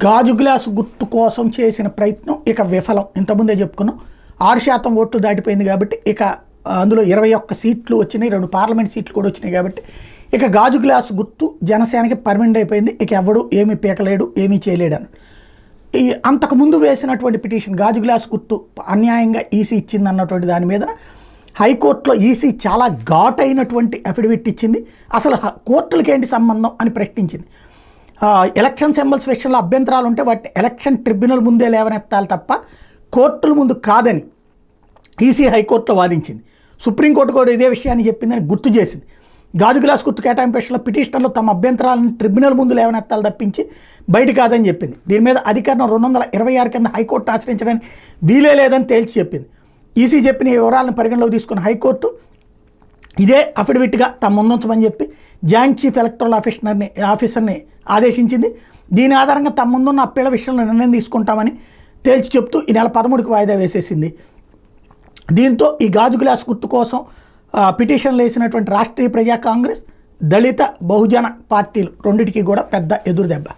గాజు గ్లాసు గుర్తు కోసం చేసిన ప్రయత్నం ఇక విఫలం. ఇంతకుముందే చెప్పుకున్నాం, 6% ఓట్లు దాటిపోయింది కాబట్టి ఇక అందులో 21 సీట్లు వచ్చినాయి, 2 పార్లమెంట్ సీట్లు కూడా వచ్చినాయి కాబట్టి ఇక గాజు గ్లాసు గుర్తు జనసేనకి పర్మనెంట్ అయిపోయింది. ఇక ఎవడు ఏమీ పీకలేడు, ఏమీ చేయలేడని. ఈ అంతకుముందు వేసినటువంటి పిటిషన్ గాజు గ్లాసు గుర్తు అన్యాయంగా ఈసీ ఇచ్చింది అన్నటువంటి దాని మీద హైకోర్టులో ఈసీ చాలా ఘాటైనటువంటి అఫిడవిట్ ఇచ్చింది. అసలు కోర్టులకి ఏంటి సంబంధం అని ప్రశ్నించింది. ఎలక్షన్ సింబల్స్ విషయంలో అభ్యంతరాలు ఉంటే వాటిని ఎలక్షన్ ట్రిబ్యునల్ ముందే లేవనెత్తాలి తప్ప కోర్టుల ముందు కాదని ఈసీ హైకోర్టులో వాదించింది. సుప్రీంకోర్టు కూడా ఇదే విషయాన్ని చెప్పిందని గుర్తు చేసింది. గాజు గ్లాస్ గుర్తు కేటాయింపు విషయంలో పిటిషనర్లు తమ అభ్యంతరాలను ట్రిబ్యునల్ ముందు లేవనెత్తాలి తప్పించి బయట కాదని చెప్పింది. దీని మీద అధికరణం 226 కింద హైకోర్టు ఆశ్రయించడానికి వీలే లేదని తేల్చి చెప్పింది. ఈసీ చెప్పిన ఈ వివరాలను పరిగణలోకి తీసుకున్న హైకోర్టు ఇదే అఫిడవిట్గా తమ ముందుంచమని చెప్పి జాయింట్ చీఫ్ ఎలక్టరల్ ఆఫీసర్ని ఆదేశించింది. దీని ఆధారంగా తమ ముందున్న అప్పీళ్ల విషయంలో నిర్ణయం తీసుకుంటామని తేల్చి చెప్తూ ఈ నెల 13కి వాయిదా వేసేసింది. దీంతో ఈ గాజు గ్లాస్ గుర్తు కోసం పిటిషన్లు వేసినటువంటి రాష్ట్రీయ ప్రజా కాంగ్రెస్, దళిత బహుజన పార్టీలు రెండింటికి కూడా పెద్ద ఎదురుదెబ్బ.